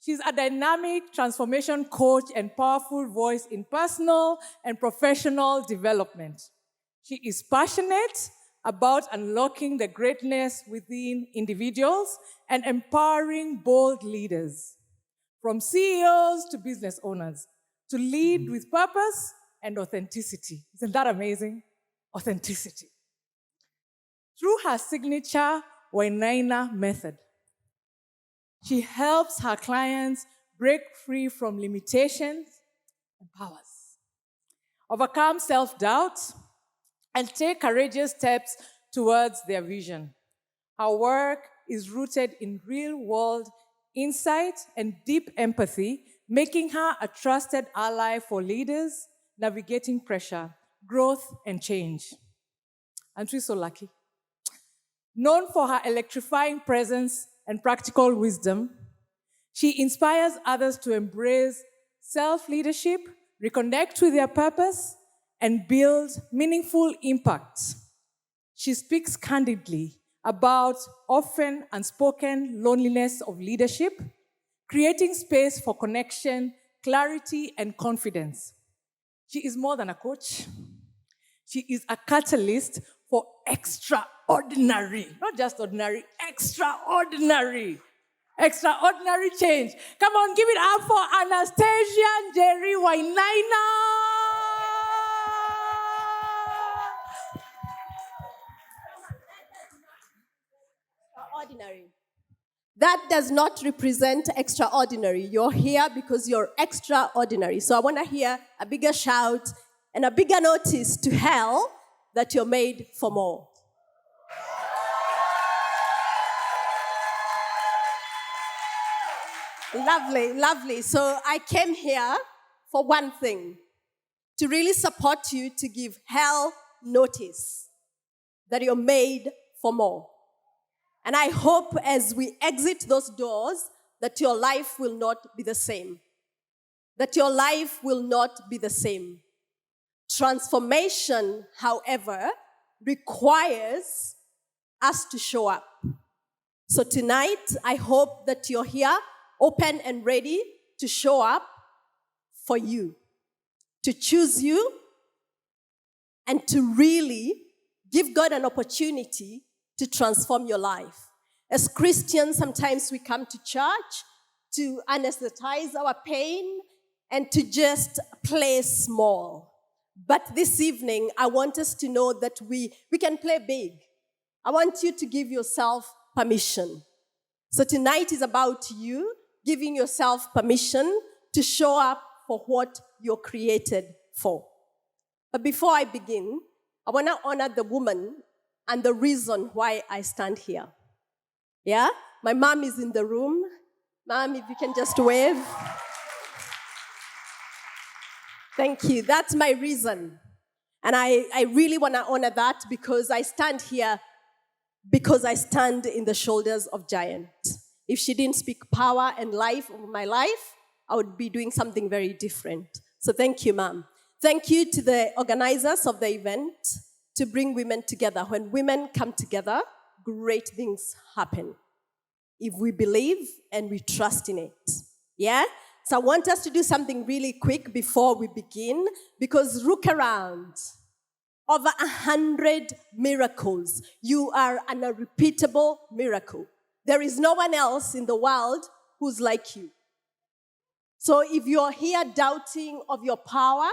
She's a dynamic transformation coach and powerful voice in personal and professional development. She is passionate about unlocking the greatness within individuals and empowering bold leaders, from CEOs to business owners, to lead with purpose and authenticity. Isn't that amazing? Authenticity. Through her signature Wainaina method, she helps her clients break free from limitations and powers, overcome self-doubt, and take courageous steps towards their vision. Her work is rooted in real-world insight and deep empathy, making her a trusted ally for leaders navigating pressure, growth, and change. And she's so lucky. Known for her electrifying presence and practical wisdom, she inspires others to embrace self-leadership, reconnect with their purpose, and build meaningful impact. She speaks candidly about often unspoken loneliness of leadership, creating space for connection, clarity, and confidence. She is more than a coach. She is a catalyst for extraordinary, not just ordinary, extraordinary change. Come on, give it up for Annastacia and Jerry Wainaina. Extraordinary. That does not represent extraordinary. You're here because you're extraordinary. So I want to hear a bigger shout and a bigger notice to hell that you're made for more. Lovely, lovely. So I came here for one thing, to really support you, to give hell notice that you're made for more. And I hope as we exit those doors that your life will not be the same. That your life will not be the same. Transformation, however, requires us to show up. So tonight, I hope that you're here, open and ready to show up for you, to choose you, and to really give God an opportunity to transform your life. As Christians, sometimes we come to church to anesthetize our pain and to just play small. But this evening, I want us to know that we can play big. I want you to give yourself permission. So tonight is about you giving yourself permission to show up for what you're created for. But before I begin, I want to honor the woman and the reason why I stand here. Yeah? My mom is in the room. Mom, if you can just wave. Thank you. That's my reason. And I really want to honor that because I stand here because I stand in the shoulders of giants. If she didn't speak power and life over my life, I would be doing something very different. So thank you, Mom. Thank you to the organizers of the event to bring women together. When women come together, great things happen. If we believe and we trust in it. Yeah? So I want us to do something really quick before we begin, because look around. Over 100 miracles. You are an unrepeatable miracle. There is no one else in the world who's like you. So if you're here doubting of your power,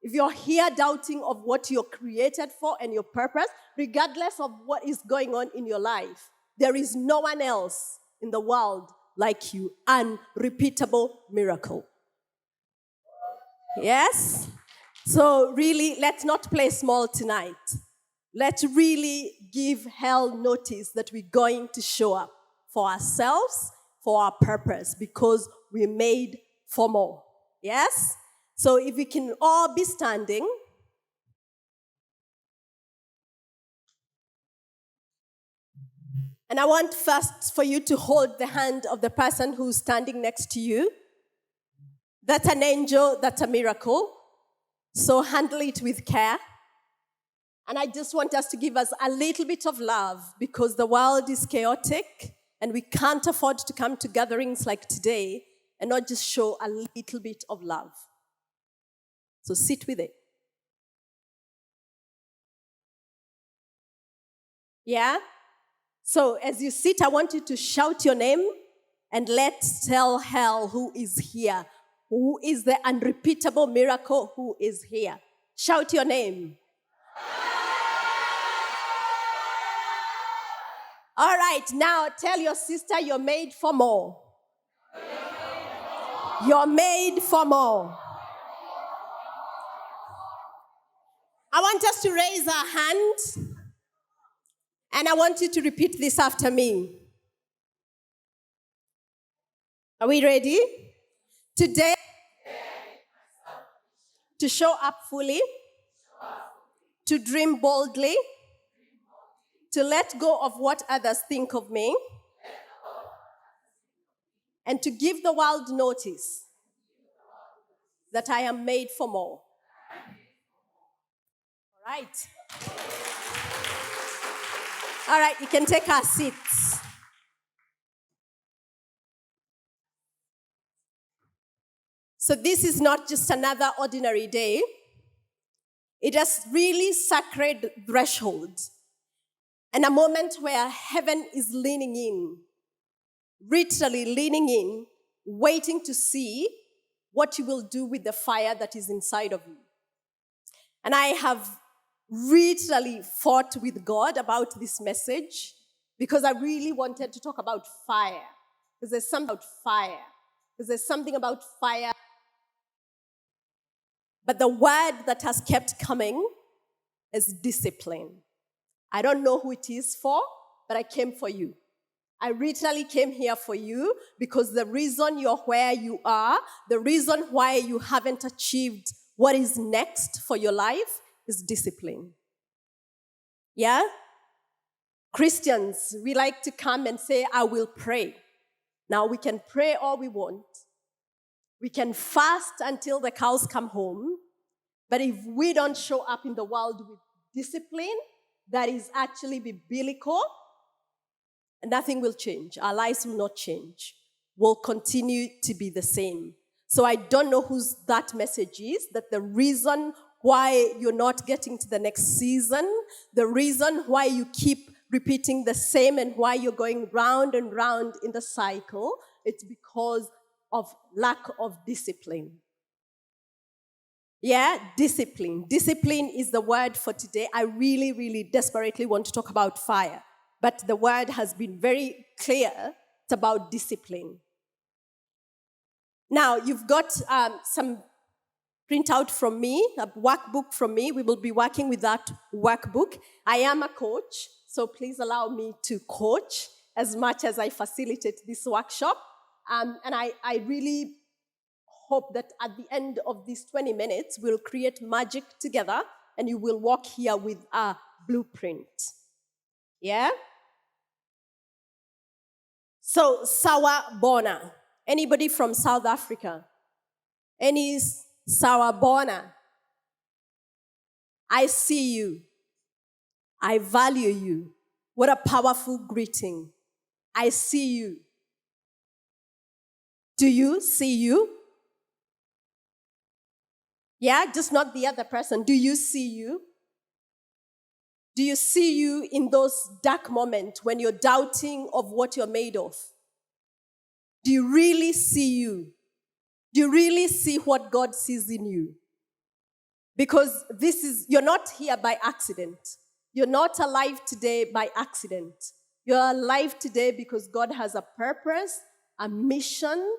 if you're here doubting of what you're created for and your purpose, regardless of what is going on in your life, there is no one else in the world like you. Unrepeatable miracle. Yes? So really, let's not play small tonight. Let's really give hell notice that we're going to show up for ourselves, for our purpose, because we're made for more. Yes? So if we can all be standing. And I want first for you to hold the hand of the person who's standing next to you. That's an angel, that's a miracle. So handle it with care. And I just want us to give us a little bit of love because the world is chaotic And we can't afford to come to gatherings like today and not just show a little bit of love. So sit with it. Yeah? So as you sit, I want you to shout your name and let's tell hell who is here. Who is the unrepeatable miracle who is here? Shout your name. All right, now tell your sister you're made for more. You're made for more. I want us to raise our hands, and I want you to repeat this after me. Are we ready? Today, to show up fully, to dream boldly, to let go of what others think of me, and to give the world notice that I am made for more. All right. All right, you can take our seats. So this is not just another ordinary day. It is really sacred threshold and a moment where heaven is leaning in, literally leaning in, waiting to see what you will do with the fire that is inside of you. And I have literally fought with God about this message because I really wanted to talk about fire. Because there's something about fire. Because there's something about fire. But the word that has kept coming is discipline. I don't know who it is for, but I came for you. I literally came here for you because the reason you're where you are, the reason why you haven't achieved what is next for your life is discipline. Yeah? Christians, we like to come and say, I will pray. Now, we can pray all we want. We can fast until the cows come home. But if we don't show up in the world with discipline that is actually biblical, nothing will change. Our lives will not change. We'll continue to be the same. So I don't know whose that message is, that the reason why you're not getting to the next season, the reason why you keep repeating the same and why you're going round and round in the cycle, it's because of lack of discipline. Yeah, discipline. Discipline is the word for today. I really, really desperately want to talk about fire. But the word has been very clear. It's about discipline. Now, you've got some printout from me, a workbook from me. We will be working with that workbook. I am a coach, so please allow me to coach as much as I facilitate this workshop. And I really hope that at the end of these 20 minutes, we'll create magic together and you will walk here with a blueprint. Yeah? So, Sawubona. Anybody from South Africa? Any Sawubona? I see you. I value you. What a powerful greeting. I see you. Do you see you? Yeah, just not the other person. Do you see you? Do you see you in those dark moments when you're doubting of what you're made of? Do you really see you? Do you really see what God sees in you? Because you're not here by accident. You're not alive today by accident. You're alive today because God has a purpose, a mission,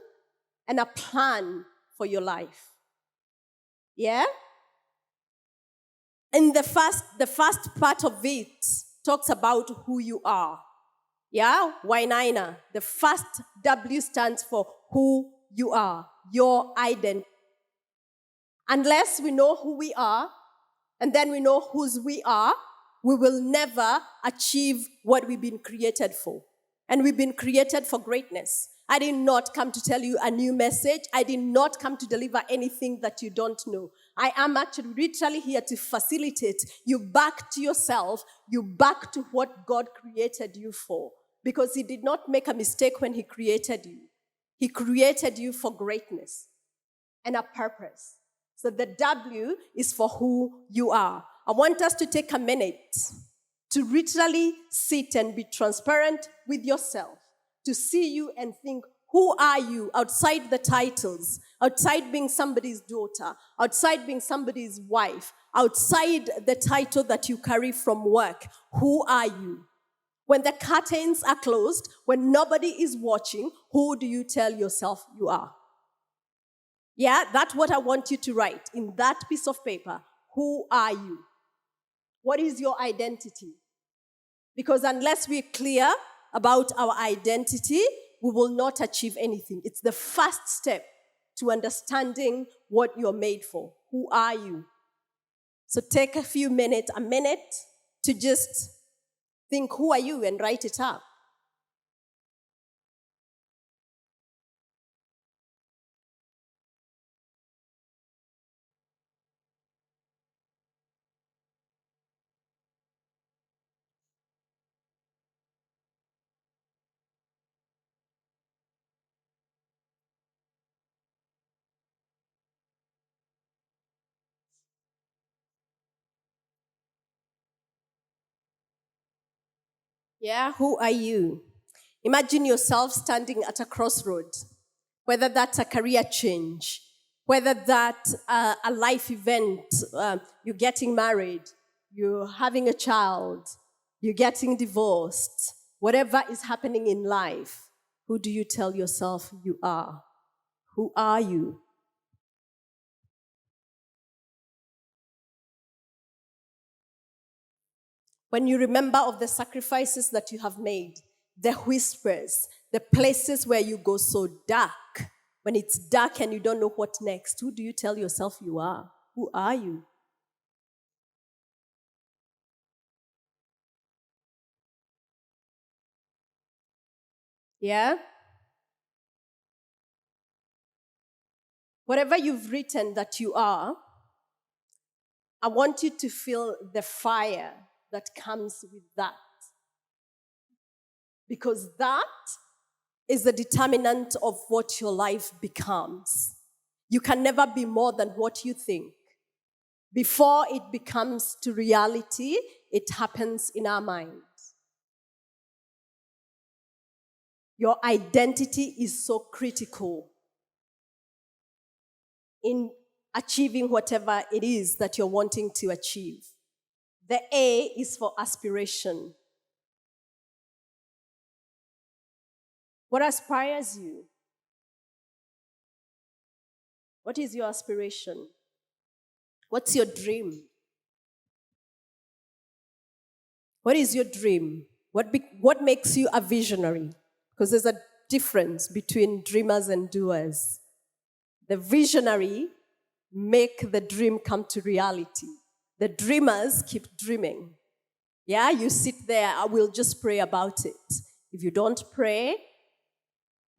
and a plan for your life. Yeah? And the first part of it talks about who you are. Yeah? Wainaina. The first W stands for who you are, your identity. Unless we know who we are, and then we know whose we are, we will never achieve what we've been created for. And we've been created for greatness. I did not come to tell you a new message. I did not come to deliver anything that you don't know. I am actually literally here to facilitate you back to yourself, you back to what God created you for. because he did not make a mistake when he created you. He created you for greatness and a purpose. So the W is for who you are. I want us to take a minute to literally sit and be transparent with yourself, to see you and think, who are you outside the titles, outside being somebody's daughter, outside being somebody's wife, outside the title that you carry from work? Who are you? When the curtains are closed, when nobody is watching, who do you tell yourself you are? Yeah, that's what I want you to write in that piece of paper. Who are you? What is your identity? Because unless we're clear about our identity, we will not achieve anything. It's the first step to understanding what you're made for. Who are you? So take a minute to just think, who are you, and write it up. Yeah, who are you? Imagine yourself standing at a crossroad, whether that's a career change, whether that's a life event, you're getting married, you're having a child, you're getting divorced, whatever is happening in life, who do you tell yourself you are? Who are you? When you remember of the sacrifices that you have made, the whispers, the places where you go so dark, when it's dark and you don't know what next, who do you tell yourself you are? Who are you? Yeah? Whatever you've written that you are, I want you to feel the fire that comes with that. Because that is the determinant of what your life becomes. You can never be more than what you think. Before it becomes to reality, it happens in our minds. Your identity is so critical in achieving whatever it is that you're wanting to achieve. The A is for aspiration. What aspires you? What is your aspiration? What's your dream? What is your dream? What makes you a visionary? Because there's a difference between dreamers and doers. The visionary make the dream come to reality. The dreamers keep dreaming. Yeah, you sit there, I will just pray about it. If you don't pray,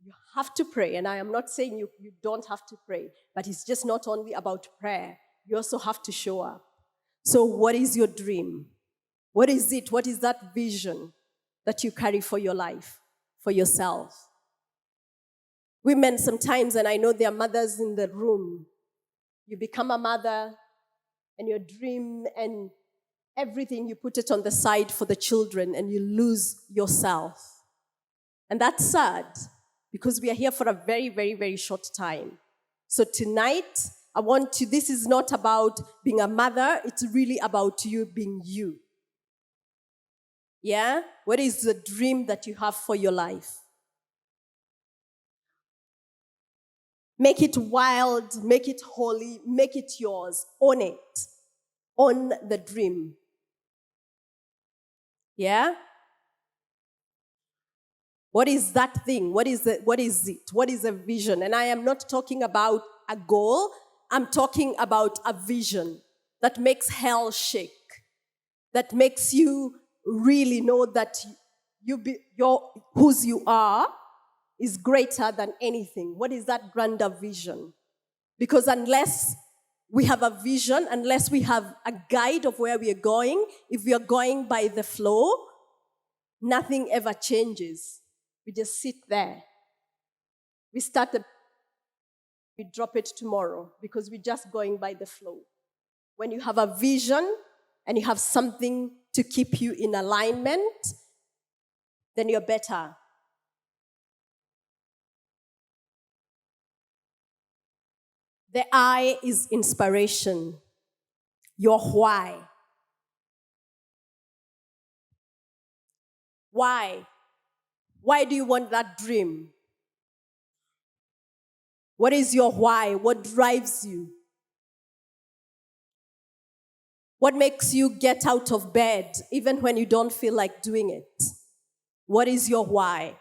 you have to pray. And I am not saying you don't have to pray, but it's just not only about prayer. You also have to show up. So what is your dream? What is it? What is that vision that you carry for your life, for yourself? Women sometimes, and I know there are mothers in the room, you become a mother and your dream and everything, you put it on the side for the children and you lose yourself. And that's sad because we are here for a very, very, very short time. So tonight, I want you, this is not about being a mother, it's really about you being you. Yeah? What is the dream that you have for your life? Make it wild, make it holy, make it yours. Own it. Own the dream. Yeah? What is that thing? What is it? What is a vision? And I am not talking about a goal. I'm talking about a vision that makes hell shake, that makes you really know that whose you are is greater than anything. What is that grander vision? Because unless we have a vision, unless we have a guide of where we are going, if we are going by the flow, nothing ever changes. We just sit there. We we drop it tomorrow because we're just going by the flow. When you have a vision and you have something to keep you in alignment, then you're better. The I is inspiration. Your why. Why? Why do you want that dream? What is your why? What drives you? What makes you get out of bed even when you don't feel like doing it? What is your why?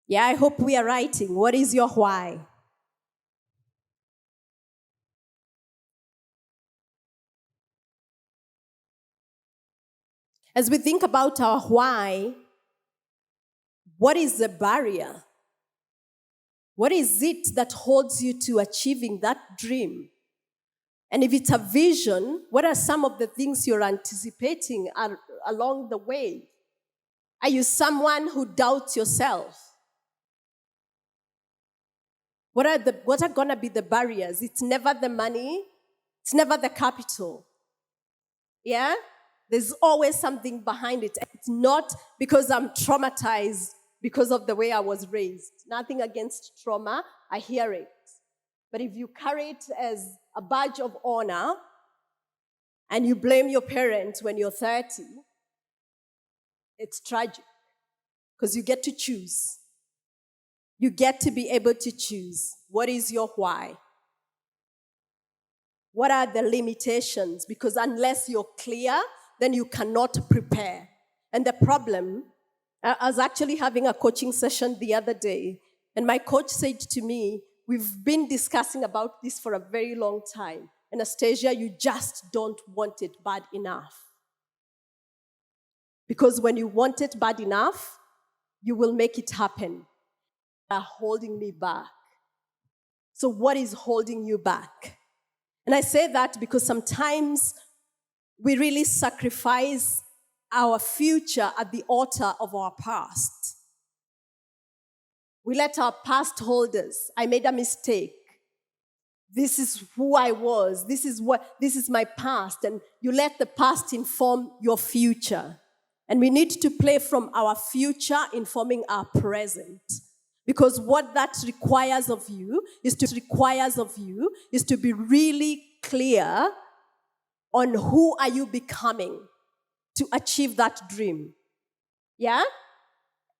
Yeah, I hope we are writing. What is your why? As we think about our why, what is the barrier? What is it that holds you to achieving that dream? And if it's a vision, what are some of the things you're anticipating along the way? Are you someone who doubts yourself? What are going to be the barriers? It's never the money. It's never the capital. Yeah? There's always something behind it. It's not because I'm traumatized because of the way I was raised. Nothing against trauma. I hear it. But if you carry it as a badge of honor and you blame your parents when you're 30, it's tragic because you get to choose. You get to be able to choose. What is your why? What are the limitations? Because unless you're clear, then you cannot prepare. And the problem, I was actually having a coaching session the other day, and my coach said to me, we've been discussing about this for a very long time. Annastacia, you just don't want it bad enough. Because when you want it bad enough, you will make it happen. Are holding me back. So what is holding you back? And I say that because sometimes we really sacrifice our future at the altar of our past. We let our past hold us. I made a mistake. This is who I was. This is my past. And you let the past inform your future. And we need to play from our future informing our present. Because what that requires of you is to be really clear on who are you becoming to achieve that dream. Yeah?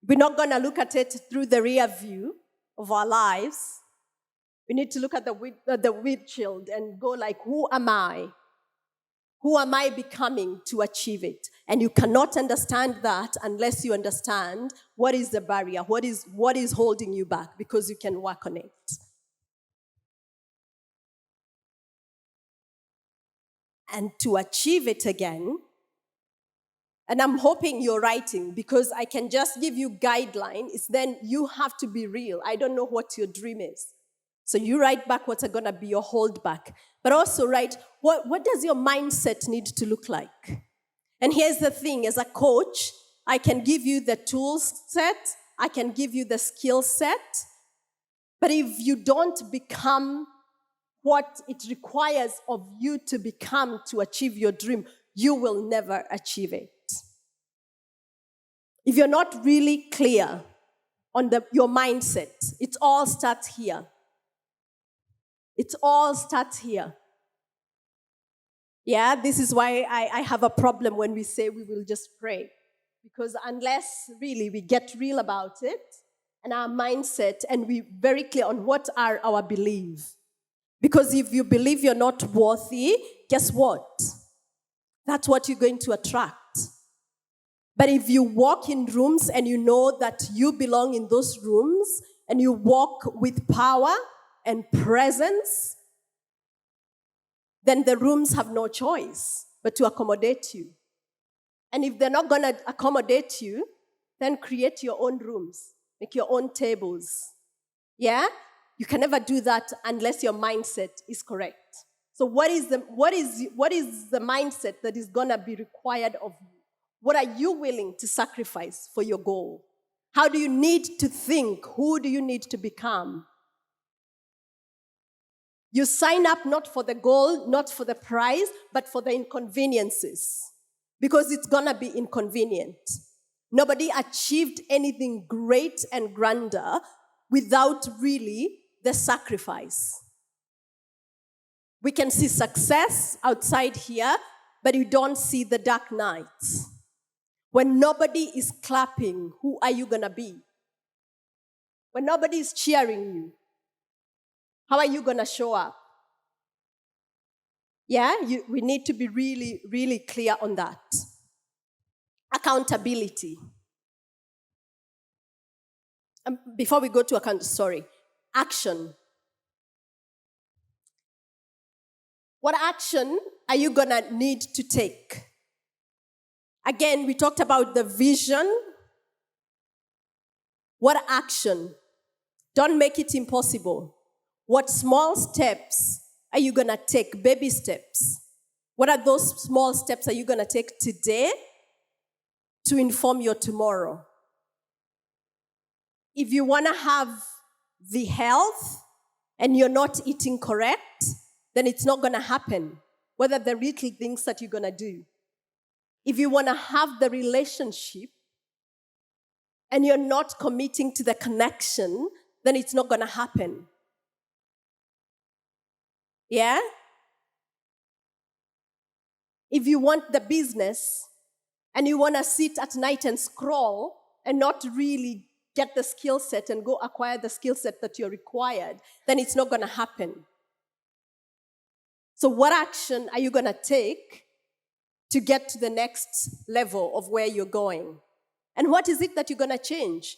We're not going to look at it through the rear view of our lives. We need to look at the windshield and go like, who am I? Who am I becoming to achieve it? And you cannot understand that unless you understand what is the barrier, what is holding you back, because you can work on it. And to achieve it again, and I'm hoping you're writing, because I can just give you guidelines, then you have to be real. I don't know what your dream is. So you write back what's going to be your holdback. But also write, what does your mindset need to look like? And here's the thing, as a coach, I can give you the tools set, I can give you the skill set, but if you don't become what it requires of you to become to achieve your dream, you will never achieve it. If you're not really clear on your mindset, it all starts here. It all starts here. Yeah, this is why I have a problem when we say we will just pray. Because unless really we get real about it and our mindset and we're very clear on what are our beliefs. Because if you believe you're not worthy, guess what? That's what you're going to attract. But if you walk in rooms and you know that you belong in those rooms and you walk with power and presence, then the rooms have no choice but to accommodate you. And if they're not going to accommodate you, then create your own rooms. make your own tables. Yeah? You can never do that unless your mindset is correct. So what is the mindset that is going to be required of you? What are you willing to sacrifice for your goal? How do you need to think? Who do you need to become? You sign up not for the goal, not for the prize, but for the inconveniences. Because it's going to be inconvenient. Nobody achieved anything great and grander without really the sacrifice. We can see success outside here, but you don't see the dark nights. When nobody is clapping, who are you going to be? When nobody is cheering you, how are you going to show up? Yeah, we need to be really, really clear on that. Accountability. Before we go to action. What action are you going to need to take? Again, we talked about the vision. What action? Don't make it impossible. What small steps are you going to take? Baby steps. What are those small steps are you going to take today to inform your tomorrow? If you want to have the health and you're not eating correct, then it's not going to happen. What are the little things that you're going to do? If you want to have the relationship and you're not committing to the connection, then it's not going to happen. Yeah? If you want the business and you want to sit at night and scroll and not really get the skill set and go acquire the skill set that you're required, then it's not going to happen. So what action are you going to take to get to the next level of where you're going? And what is it that you're going to change?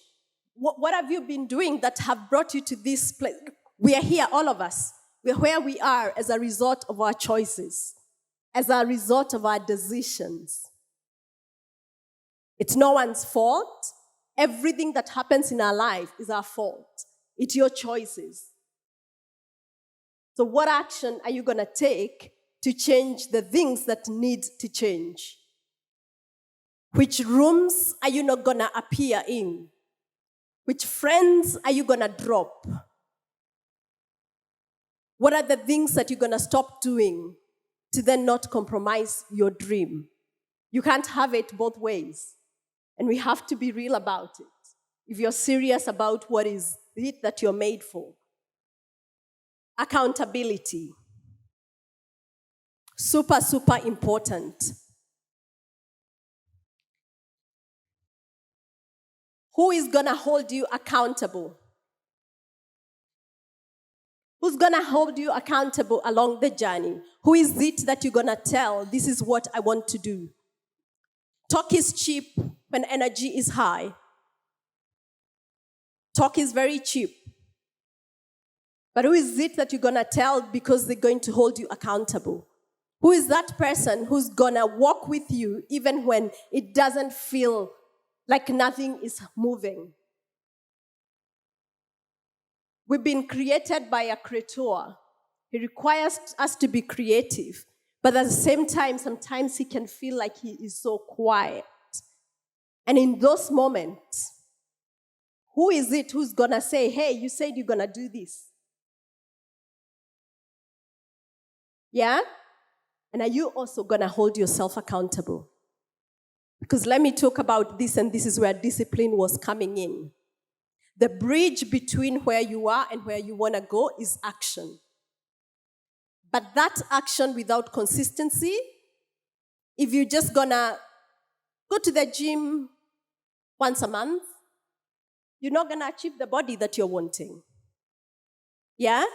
What have you been doing that have brought you to this place? We are here, all of us. We're where we are as a result of our choices, as a result of our decisions. It's no one's fault. Everything that happens in our life is our fault. It's your choices. So what action are you going to take to change the things that need to change? Which rooms are you not going to appear in? Which friends are you going to drop? What are the things that you're going to stop doing to then not compromise your dream? You can't have it both ways. And we have to be real about it. If you're serious about what is it that you're made for. Accountability. Super, super important. Who is going to hold you accountable? Who's going to hold you accountable along the journey? Who is it that you're going to tell, this is what I want to do? Talk is cheap when energy is high. Talk is very cheap. But who is it that you're going to tell because they're going to hold you accountable? Who is that person who's going to walk with you even when it doesn't feel like nothing is moving? We've been created by a creator. He requires us to be creative. But at the same time, sometimes he can feel like he is so quiet. And in those moments, who is it who's going to say, hey, you said you're going to do this? Yeah? And are you also going to hold yourself accountable? Because let me talk about this, and this is where discipline was coming in. The bridge between where you are and where you want to go is action. But that action without consistency, if you're just going to go to the gym once a month, you're not going to achieve the body that you're wanting. Yeah?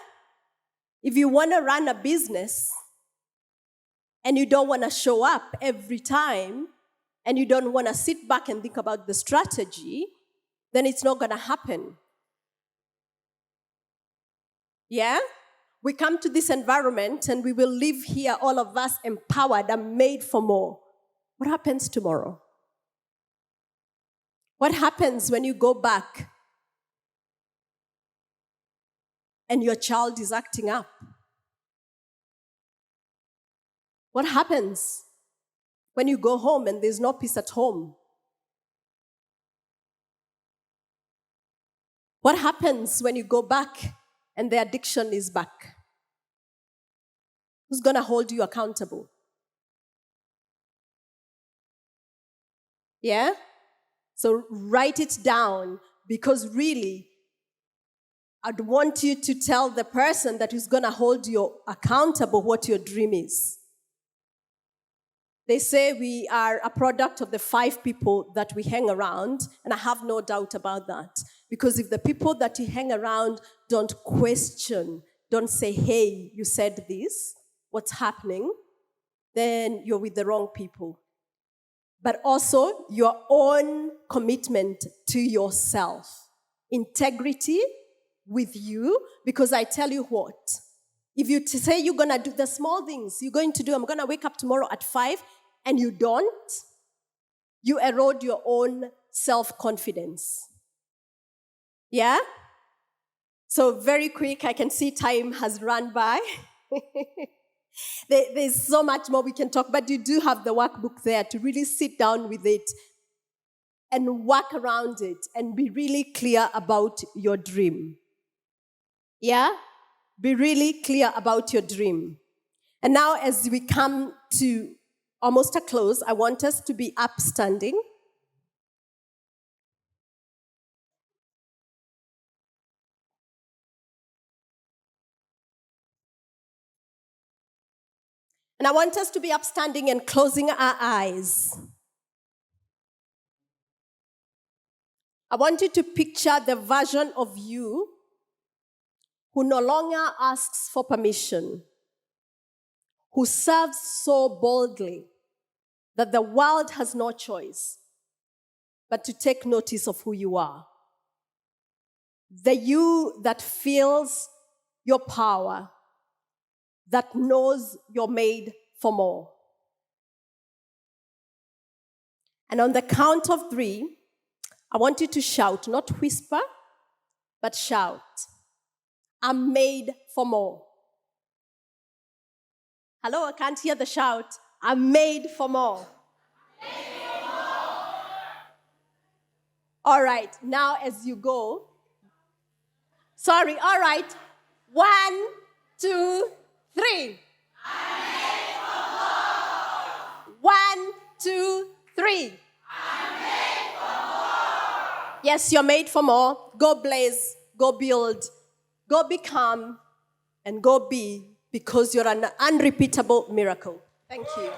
If you want to run a business and you don't want to show up every time and you don't want to sit back and think about the strategy, then it's not going to happen. Yeah? We come to this environment and we will live here, all of us empowered and made for more. What happens tomorrow? What happens when you go back and your child is acting up? What happens when you go home and there's no peace at home? What happens when you go back and the addiction is back? Who's going to hold you accountable? Yeah? So write it down, because really, I'd want you to tell the person that is going to hold you accountable what your dream is. They say we are a product of the 5 people that we hang around, and I have no doubt about that. Because if the people that you hang around don't question, don't say, hey, you said this, what's happening, then you're with the wrong people. But also your own commitment to yourself, integrity with you, because I tell you what, if you say you're going to do the small things, you're going to do, I'm going to wake up tomorrow at 5, and you don't, you erode your own self-confidence. Yeah? So very quick, I can see time has run by. There's so much more we can talk, but you do have the workbook there to really sit down with it and work around it and be really clear about your dream. Yeah? Be really clear about your dream. And now as we come to almost a close, I want us to be upstanding. And I want us to be upstanding and closing our eyes. I want you to picture the version of you who no longer asks for permission, who serves so boldly that the world has no choice but to take notice of who you are. The you that feels your power, that knows you're made for more. And on the count of 3, I want you to shout, not whisper, but shout. I'm made for more. Hello, I can't hear the shout. I'm made for more. All right, now as you go. Sorry, all right. 1, 2, 3. 1, 2, 3. Yes, you're made for more. Go blaze, go build, go become, and go be, because you're an unrepeatable miracle. Thank you.